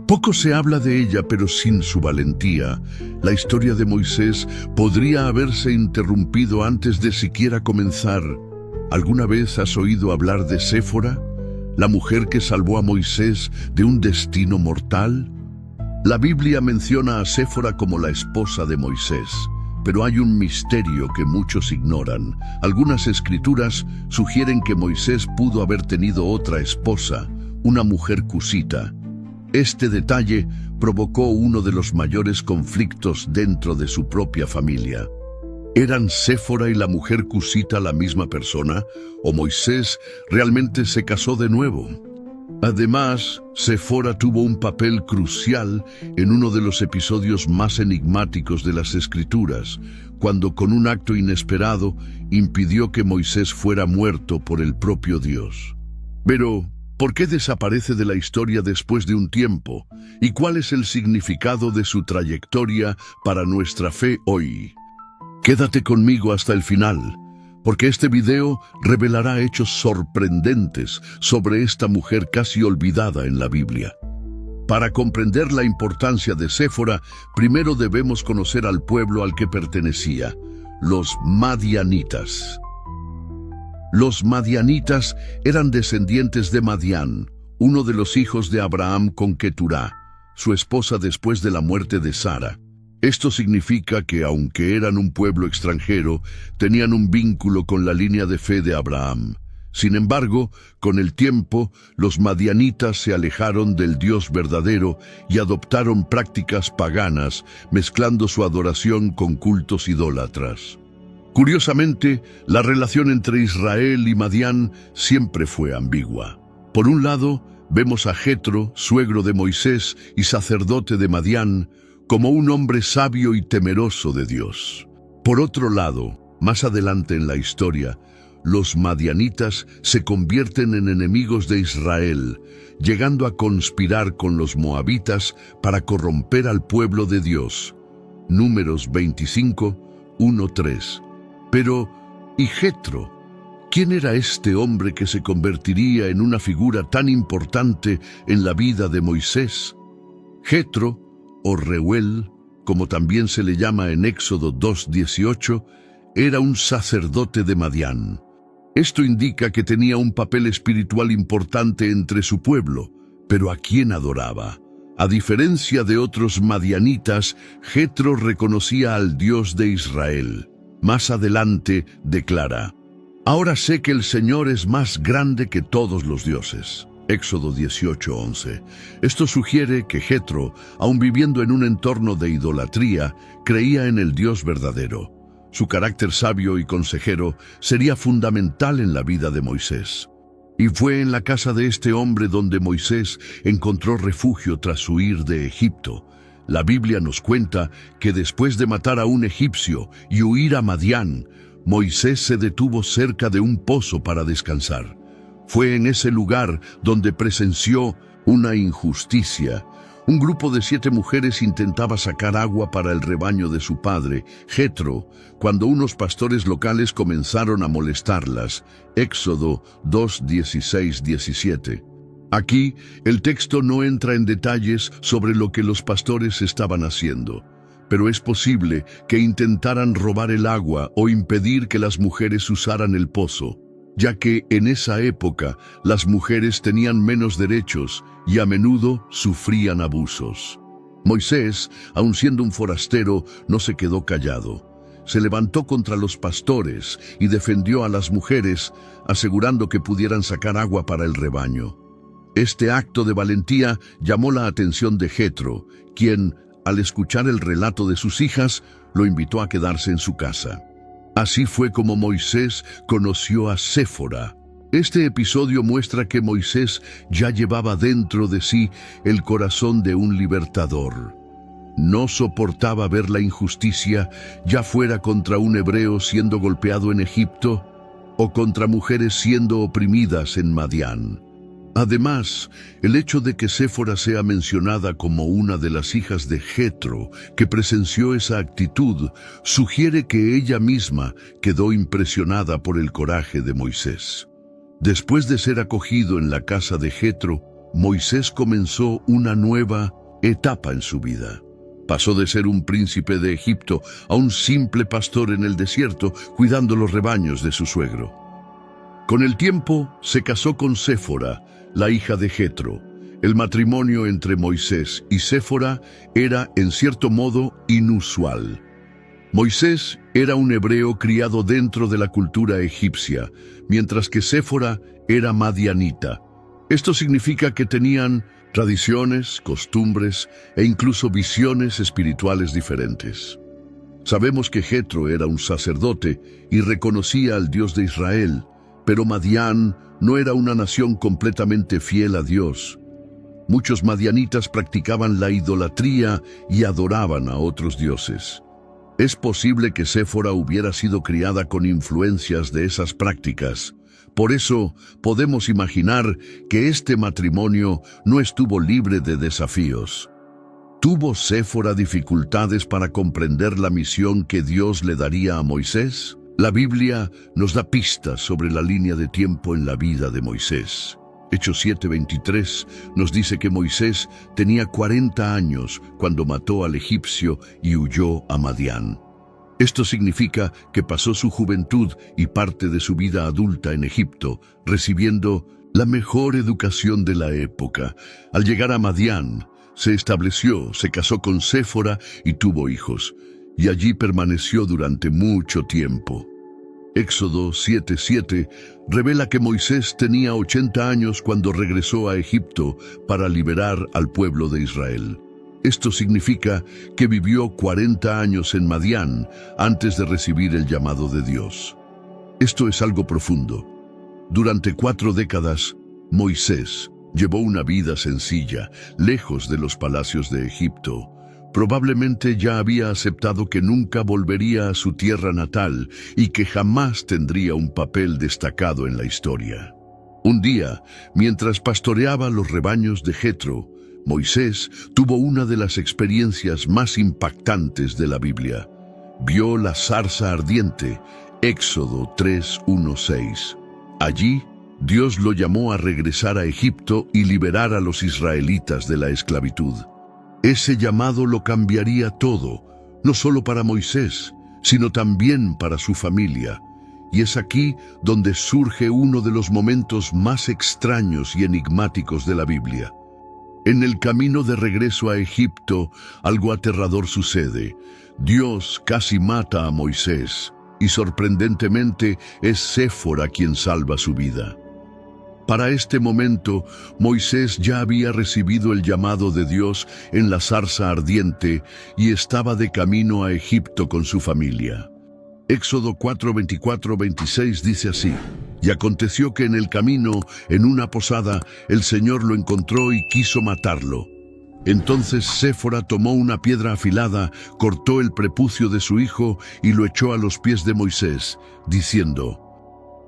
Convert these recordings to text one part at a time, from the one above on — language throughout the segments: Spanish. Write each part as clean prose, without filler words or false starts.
Poco se habla de ella, pero sin su valentía, la historia de Moisés podría haberse interrumpido antes de siquiera comenzar. ¿Alguna vez has oído hablar de Séfora, la mujer que salvó a Moisés de un destino mortal? La Biblia menciona a Séfora como la esposa de Moisés, pero hay un misterio que muchos ignoran. Algunas escrituras sugieren que Moisés pudo haber tenido otra esposa, una mujer cusita. Este detalle provocó uno de los mayores conflictos dentro de su propia familia. ¿Eran Séfora y la mujer cusita la misma persona, o Moisés realmente se casó de nuevo? Además, Séfora tuvo un papel crucial en uno de los episodios más enigmáticos de las Escrituras, cuando con un acto inesperado impidió que Moisés fuera muerto por el propio Dios. Pero, ¿por qué desaparece de la historia después de un tiempo? ¿Y cuál es el significado de su trayectoria para nuestra fe hoy? Quédate conmigo hasta el final, porque este video revelará hechos sorprendentes sobre esta mujer casi olvidada en la Biblia. Para comprender la importancia de Séfora, primero debemos conocer al pueblo al que pertenecía, los madianitas. Los madianitas eran descendientes de Madián, uno de los hijos de Abraham con Keturá, su esposa después de la muerte de Sara. Esto significa que, aunque eran un pueblo extranjero, tenían un vínculo con la línea de fe de Abraham. Sin embargo, con el tiempo, los madianitas se alejaron del Dios verdadero y adoptaron prácticas paganas, mezclando su adoración con cultos idólatras. Curiosamente, la relación entre Israel y Madián siempre fue ambigua. Por un lado, vemos a Jetro, suegro de Moisés y sacerdote de Madián, como un hombre sabio y temeroso de Dios. Por otro lado, más adelante en la historia, los madianitas se convierten en enemigos de Israel, llegando a conspirar con los moabitas para corromper al pueblo de Dios. Números 25, 1-3. Pero, ¿y Jetro? ¿Quién era este hombre que se convertiría en una figura tan importante en la vida de Moisés? Jetro, o Reuel, como también se le llama en Éxodo 2:18, era un sacerdote de Madián. Esto indica que tenía un papel espiritual importante entre su pueblo, pero ¿a quién adoraba? A diferencia de otros madianitas, Jetro reconocía al Dios de Israel. Más adelante declara: «Ahora sé que el Señor es más grande que todos los dioses». Éxodo 18:11. Esto sugiere que Jetro, aun viviendo en un entorno de idolatría, creía en el Dios verdadero. Su carácter sabio y consejero sería fundamental en la vida de Moisés. Y fue en la casa de este hombre donde Moisés encontró refugio tras huir de Egipto. La Biblia nos cuenta que después de matar a un egipcio y huir a Madián, Moisés se detuvo cerca de un pozo para descansar. Fue en ese lugar donde presenció una injusticia. Un grupo de 7 mujeres intentaba sacar agua para el rebaño de su padre, Jetro, cuando unos pastores locales comenzaron a molestarlas. Éxodo 2:16-17. Aquí, el texto no entra en detalles sobre lo que los pastores estaban haciendo, pero es posible que intentaran robar el agua o impedir que las mujeres usaran el pozo, ya que en esa época las mujeres tenían menos derechos y a menudo sufrían abusos. Moisés, aun siendo un forastero, no se quedó callado. Se levantó contra los pastores y defendió a las mujeres, asegurando que pudieran sacar agua para el rebaño. Este acto de valentía llamó la atención de Jetro, quien, al escuchar el relato de sus hijas, lo invitó a quedarse en su casa. Así fue como Moisés conoció a Séfora. Este episodio muestra que Moisés ya llevaba dentro de sí el corazón de un libertador. No soportaba ver la injusticia, ya fuera contra un hebreo siendo golpeado en Egipto o contra mujeres siendo oprimidas en Madián. Además, el hecho de que Séfora sea mencionada como una de las hijas de Jetro, que presenció esa actitud, sugiere que ella misma quedó impresionada por el coraje de Moisés. Después de ser acogido en la casa de Jetro, Moisés comenzó una nueva etapa en su vida. Pasó de ser un príncipe de Egipto a un simple pastor en el desierto, cuidando los rebaños de su suegro. Con el tiempo se casó con Séfora, la hija de Jetro. El matrimonio entre Moisés y Séfora era, en cierto modo, inusual. Moisés era un hebreo criado dentro de la cultura egipcia, mientras que Séfora era madianita. Esto significa que tenían tradiciones, costumbres e incluso visiones espirituales diferentes. Sabemos que Jetro era un sacerdote y reconocía al Dios de Israel, pero Madián no era una nación completamente fiel a Dios. Muchos madianitas practicaban la idolatría y adoraban a otros dioses. Es posible que Séfora hubiera sido criada con influencias de esas prácticas. Por eso podemos imaginar que este matrimonio no estuvo libre de desafíos. ¿Tuvo Séfora dificultades para comprender la misión que Dios le daría a Moisés? La Biblia nos da pistas sobre la línea de tiempo en la vida de Moisés. Hechos 7:23 nos dice que Moisés tenía 40 años cuando mató al egipcio y huyó a Madián. Esto significa que pasó su juventud y parte de su vida adulta en Egipto, recibiendo la mejor educación de la época. Al llegar a Madián, se estableció, se casó con Séfora y tuvo hijos, y allí permaneció durante mucho tiempo. Éxodo 7:7 revela que Moisés tenía 80 años cuando regresó a Egipto para liberar al pueblo de Israel. Esto significa que vivió 40 años en Madián antes de recibir el llamado de Dios. Esto es algo profundo. Durante 4 décadas, Moisés llevó una vida sencilla, lejos de los palacios de Egipto. Probablemente ya había aceptado que nunca volvería a su tierra natal y que jamás tendría un papel destacado en la historia. Un día, mientras pastoreaba los rebaños de Jetro, Moisés tuvo una de las experiencias más impactantes de la Biblia. Vio la zarza ardiente, Éxodo 3:1-6. Allí, Dios lo llamó a regresar a Egipto y liberar a los israelitas de la esclavitud. Ese llamado lo cambiaría todo, no solo para Moisés, sino también para su familia. Y es aquí donde surge uno de los momentos más extraños y enigmáticos de la Biblia. En el camino de regreso a Egipto, algo aterrador sucede. Dios casi mata a Moisés, y sorprendentemente es Séfora quien salva su vida. Para este momento, Moisés ya había recibido el llamado de Dios en la zarza ardiente y estaba de camino a Egipto con su familia. Éxodo 4:24-26 dice así: Y aconteció que en el camino, en una posada, el Señor lo encontró y quiso matarlo. Entonces Séfora tomó una piedra afilada, cortó el prepucio de su hijo y lo echó a los pies de Moisés, diciendo: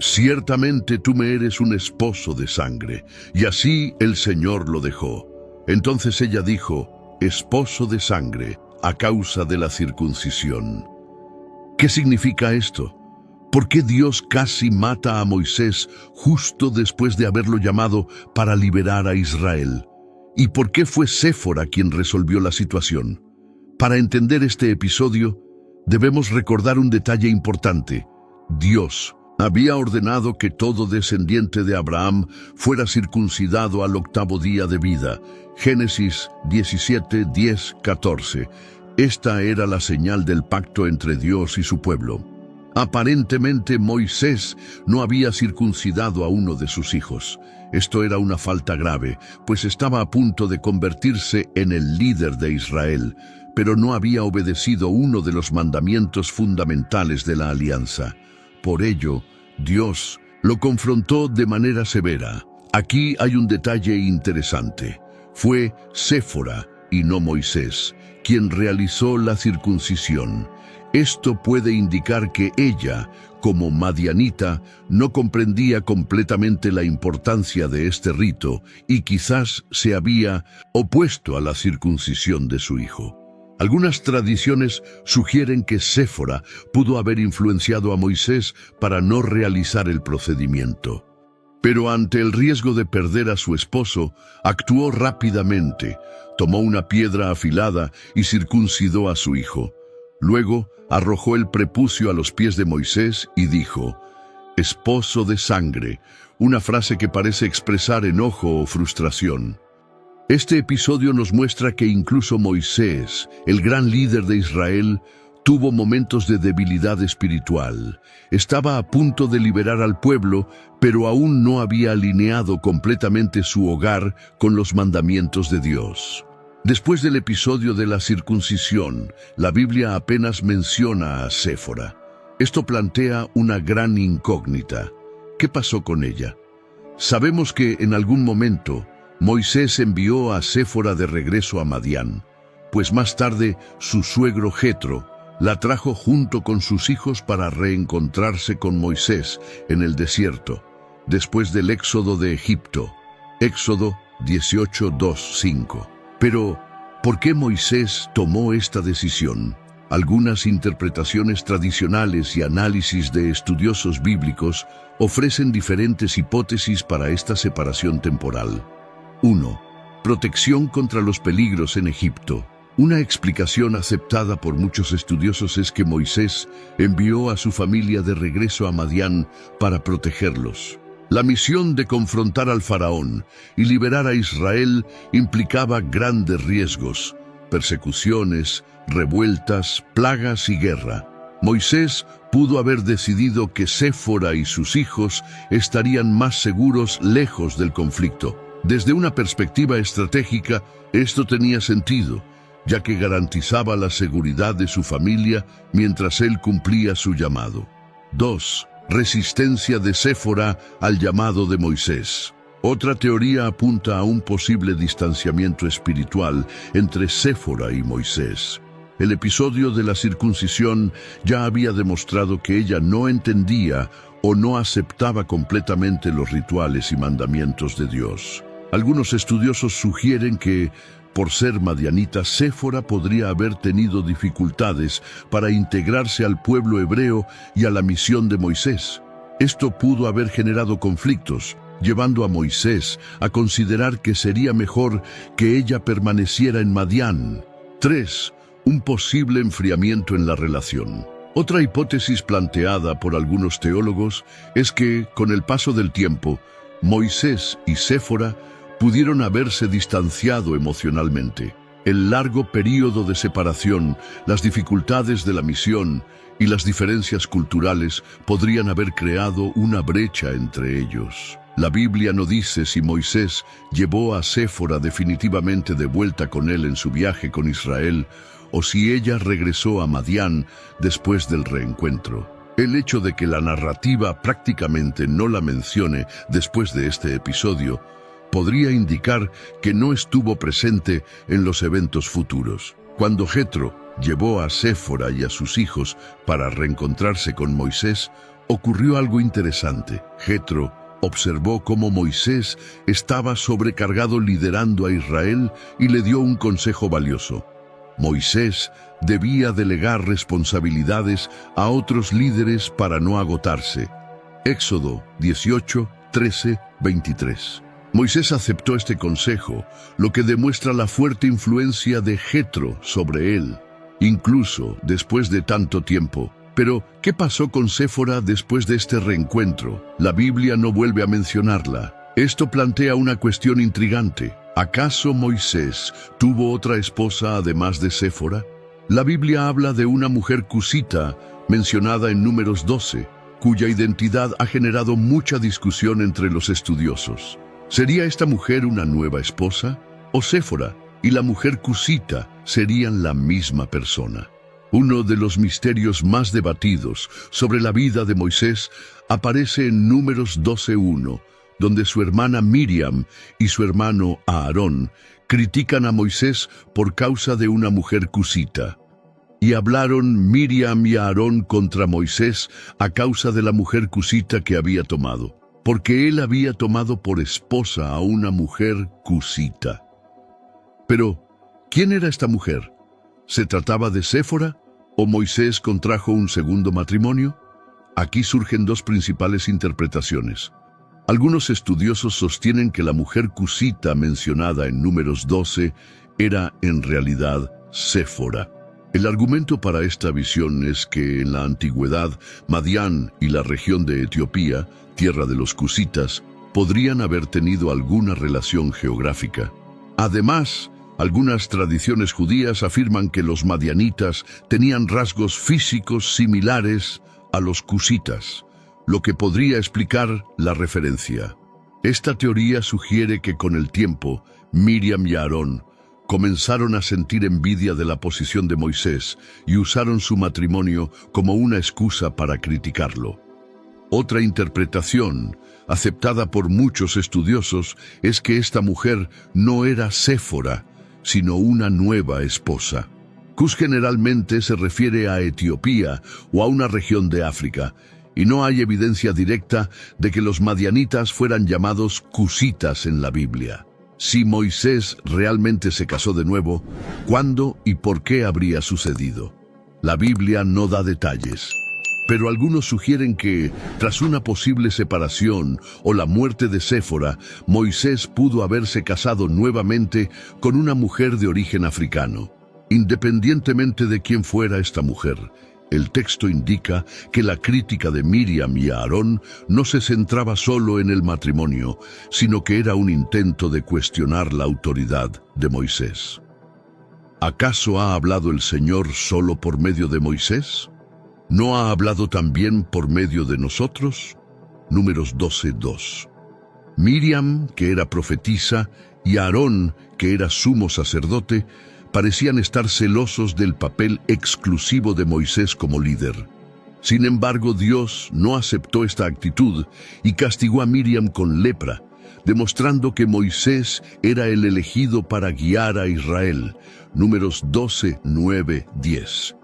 Ciertamente tú me eres un esposo de sangre. Y así el Señor lo dejó. Entonces ella dijo: esposo de sangre, a causa de la circuncisión. ¿Qué significa esto? ¿Por qué Dios casi mata a Moisés justo después de haberlo llamado para liberar a Israel? ¿Y por qué fue Séfora quien resolvió la situación? Para entender este episodio, debemos recordar un detalle importante. Dios había ordenado que todo descendiente de Abraham fuera circuncidado al 8º día de vida. Génesis 17:10-14. Esta era la señal del pacto entre Dios y su pueblo. Aparentemente Moisés no había circuncidado a uno de sus hijos. Esto era una falta grave, pues estaba a punto de convertirse en el líder de Israel, pero no había obedecido uno de los mandamientos fundamentales de la alianza. Por ello, Dios lo confrontó de manera severa. Aquí hay un detalle interesante. Fue Séfora, y no Moisés, quien realizó la circuncisión. Esto puede indicar que ella, como madianita, no comprendía completamente la importancia de este rito y quizás se había opuesto a la circuncisión de su hijo. Algunas tradiciones sugieren que Séfora pudo haber influenciado a Moisés para no realizar el procedimiento. Pero ante el riesgo de perder a su esposo, actuó rápidamente, tomó una piedra afilada y circuncidó a su hijo. Luego arrojó el prepucio a los pies de Moisés y dijo: «Esposo de sangre», una frase que parece expresar enojo o frustración. Este episodio nos muestra que incluso Moisés, el gran líder de Israel, tuvo momentos de debilidad espiritual. Estaba a punto de liberar al pueblo, pero aún no había alineado completamente su hogar con los mandamientos de Dios. Después del episodio de la circuncisión, la Biblia apenas menciona a Séfora. Esto plantea una gran incógnita. ¿Qué pasó con ella? Sabemos que en algún momento Moisés envió a Séfora de regreso a Madián, pues más tarde su suegro Jetro la trajo junto con sus hijos para reencontrarse con Moisés en el desierto, después del éxodo de Egipto. Éxodo 18:2-5. Pero, ¿por qué Moisés tomó esta decisión? Algunas interpretaciones tradicionales y análisis de estudiosos bíblicos ofrecen diferentes hipótesis para esta separación temporal. 1. Protección contra los peligros en Egipto. Una explicación aceptada por muchos estudiosos es que Moisés envió a su familia de regreso a Madián para protegerlos. La misión de confrontar al faraón y liberar a Israel implicaba grandes riesgos: persecuciones, revueltas, plagas y guerra. Moisés pudo haber decidido que Séfora y sus hijos estarían más seguros lejos del conflicto. Desde una perspectiva estratégica, esto tenía sentido, ya que garantizaba la seguridad de su familia mientras él cumplía su llamado. 2. Resistencia de Séfora al llamado de Moisés. Otra teoría apunta a un posible distanciamiento espiritual entre Séfora y Moisés. El episodio de la circuncisión ya había demostrado que ella no entendía o no aceptaba completamente los rituales y mandamientos de Dios. Algunos estudiosos sugieren que, por ser madianita, Séfora podría haber tenido dificultades para integrarse al pueblo hebreo y a la misión de Moisés. Esto pudo haber generado conflictos, llevando a Moisés a considerar que sería mejor que ella permaneciera en Madián. 3. Un posible enfriamiento en la relación. Otra hipótesis planteada por algunos teólogos es que, con el paso del tiempo, Moisés y Séfora pudieron haberse distanciado emocionalmente. El largo período de separación, las dificultades de la misión y las diferencias culturales podrían haber creado una brecha entre ellos. La Biblia no dice si Moisés llevó a Séfora definitivamente de vuelta con él en su viaje con Israel o si ella regresó a Madián después del reencuentro. El hecho de que la narrativa prácticamente no la mencione después de este episodio podría indicar que no estuvo presente en los eventos futuros. Cuando Jetro llevó a Séfora y a sus hijos para reencontrarse con Moisés, ocurrió algo interesante. Jetro observó cómo Moisés estaba sobrecargado liderando a Israel y le dio un consejo valioso. Moisés debía delegar responsabilidades a otros líderes para no agotarse. Éxodo 18:13-23. Moisés aceptó este consejo, lo que demuestra la fuerte influencia de Jetro sobre él, incluso después de tanto tiempo. Pero, ¿qué pasó con Séfora después de este reencuentro? La Biblia no vuelve a mencionarla. Esto plantea una cuestión intrigante. ¿Acaso Moisés tuvo otra esposa además de Séfora? La Biblia habla de una mujer cusita, mencionada en Números 12, cuya identidad ha generado mucha discusión entre los estudiosos. ¿Sería esta mujer una nueva esposa? ¿O Séfora y la mujer cusita serían la misma persona? Uno de los misterios más debatidos sobre la vida de Moisés aparece en Números 12:1, donde su hermana Miriam y su hermano Aarón critican a Moisés por causa de una mujer cusita. Y hablaron Miriam y Aarón contra Moisés a causa de la mujer cusita que había tomado, porque él había tomado por esposa a una mujer cusita. Pero, ¿quién era esta mujer? ¿Se trataba de Séfora o Moisés contrajo un segundo matrimonio? Aquí surgen dos principales interpretaciones. Algunos estudiosos sostienen que la mujer cusita mencionada en Números 12 era en realidad Séfora. El argumento para esta visión es que en la antigüedad, Madián y la región de Etiopía, tierra de los cusitas, podrían haber tenido alguna relación geográfica. Además, algunas tradiciones judías afirman que los madianitas tenían rasgos físicos similares a los cusitas, lo que podría explicar la referencia. Esta teoría sugiere que con el tiempo, Miriam y Aarón comenzaron a sentir envidia de la posición de Moisés y usaron su matrimonio como una excusa para criticarlo. Otra interpretación, aceptada por muchos estudiosos, es que esta mujer no era Séfora, sino una nueva esposa. Cus generalmente se refiere a Etiopía o a una región de África, y no hay evidencia directa de que los madianitas fueran llamados cusitas en la Biblia. Si Moisés realmente se casó de nuevo, ¿cuándo y por qué habría sucedido? La Biblia no da detalles, pero algunos sugieren que, tras una posible separación o la muerte de Séfora, Moisés pudo haberse casado nuevamente con una mujer de origen africano. Independientemente de quién fuera esta mujer, el texto indica que la crítica de Miriam y Aarón no se centraba solo en el matrimonio, sino que era un intento de cuestionar la autoridad de Moisés. ¿Acaso ha hablado el Señor solo por medio de Moisés? ¿No ha hablado también por medio de nosotros? Números 12:2. Miriam, que era profetisa, y Aarón, que era sumo sacerdote, parecían estar celosos del papel exclusivo de Moisés como líder. Sin embargo, Dios no aceptó esta actitud y castigó a Miriam con lepra, demostrando que Moisés era el elegido para guiar a Israel. Números 12:9-10.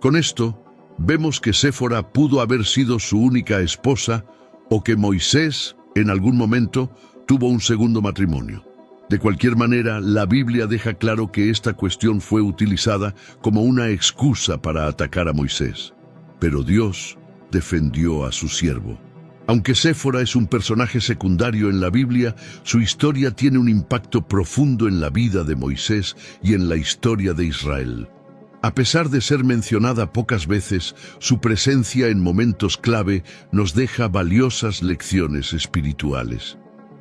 Con esto, vemos que Séfora pudo haber sido su única esposa o que Moisés, en algún momento, tuvo un segundo matrimonio. De cualquier manera, la Biblia deja claro que esta cuestión fue utilizada como una excusa para atacar a Moisés. Pero Dios defendió a su siervo. Aunque Séfora es un personaje secundario en la Biblia, su historia tiene un impacto profundo en la vida de Moisés y en la historia de Israel. A pesar de ser mencionada pocas veces, su presencia en momentos clave nos deja valiosas lecciones espirituales.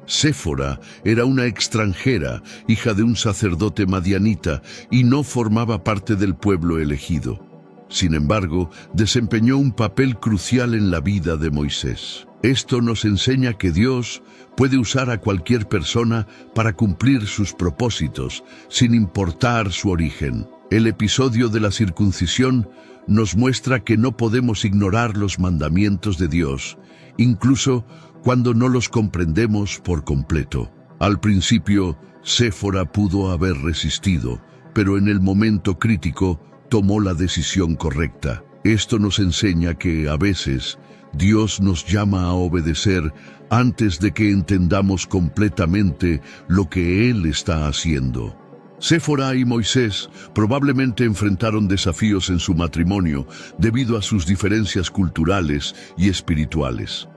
Séfora era una extranjera, hija de un sacerdote madianita, y no formaba parte del pueblo elegido. Sin embargo, desempeñó un papel crucial en la vida de Moisés. Esto nos enseña que Dios puede usar a cualquier persona para cumplir sus propósitos, sin importar su origen. El episodio de la circuncisión nos muestra que no podemos ignorar los mandamientos de Dios, incluso cuando no los comprendemos por completo. Al principio, Séfora pudo haber resistido, pero en el momento crítico tomó la decisión correcta. Esto nos enseña que, a veces, Dios nos llama a obedecer antes de que entendamos completamente lo que Él está haciendo. Séfora y Moisés probablemente enfrentaron desafíos en su matrimonio debido a sus diferencias culturales y espirituales.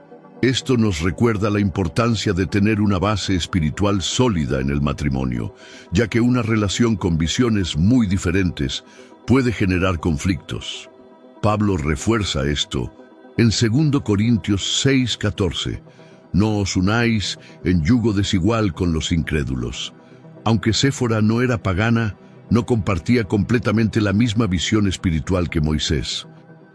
Esto nos recuerda la importancia de tener una base espiritual sólida en el matrimonio, ya que una relación con visiones muy diferentes puede generar conflictos. Pablo refuerza esto en 2 Corintios 6:14. No os unáis en yugo desigual con los incrédulos. Aunque Séfora no era pagana, no compartía completamente la misma visión espiritual que Moisés.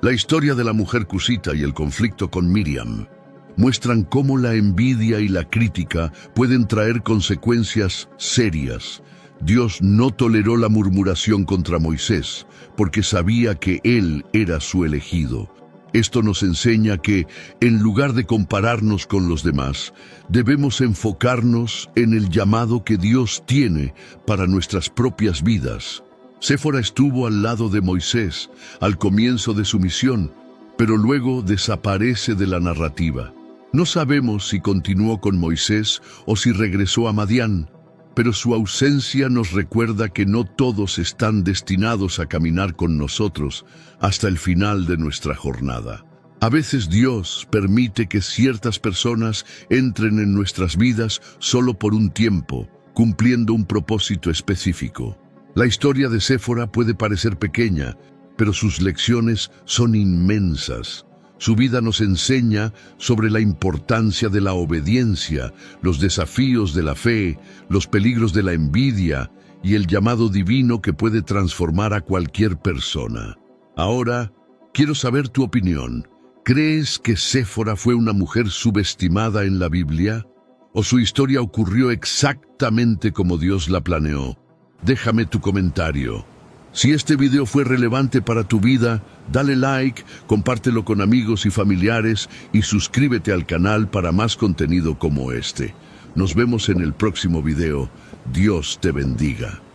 La historia de la mujer cusita y el conflicto con Miriam muestran cómo la envidia y la crítica pueden traer consecuencias serias. Dios no toleró la murmuración contra Moisés, porque sabía que él era su elegido. Esto nos enseña que, en lugar de compararnos con los demás, debemos enfocarnos en el llamado que Dios tiene para nuestras propias vidas. Séfora estuvo al lado de Moisés al comienzo de su misión, pero luego desaparece de la narrativa. No sabemos si continuó con Moisés o si regresó a Madián, pero su ausencia nos recuerda que no todos están destinados a caminar con nosotros hasta el final de nuestra jornada. A veces Dios permite que ciertas personas entren en nuestras vidas solo por un tiempo, cumpliendo un propósito específico. La historia de Séfora puede parecer pequeña, pero sus lecciones son inmensas. Su vida nos enseña sobre la importancia de la obediencia, los desafíos de la fe, los peligros de la envidia y el llamado divino que puede transformar a cualquier persona. Ahora, quiero saber tu opinión. ¿Crees que Séfora fue una mujer subestimada en la Biblia? ¿O su historia ocurrió exactamente como Dios la planeó? Déjame tu comentario. Si este video fue relevante para tu vida, dale like, compártelo con amigos y familiares y suscríbete al canal para más contenido como este. Nos vemos en el próximo video. Dios te bendiga.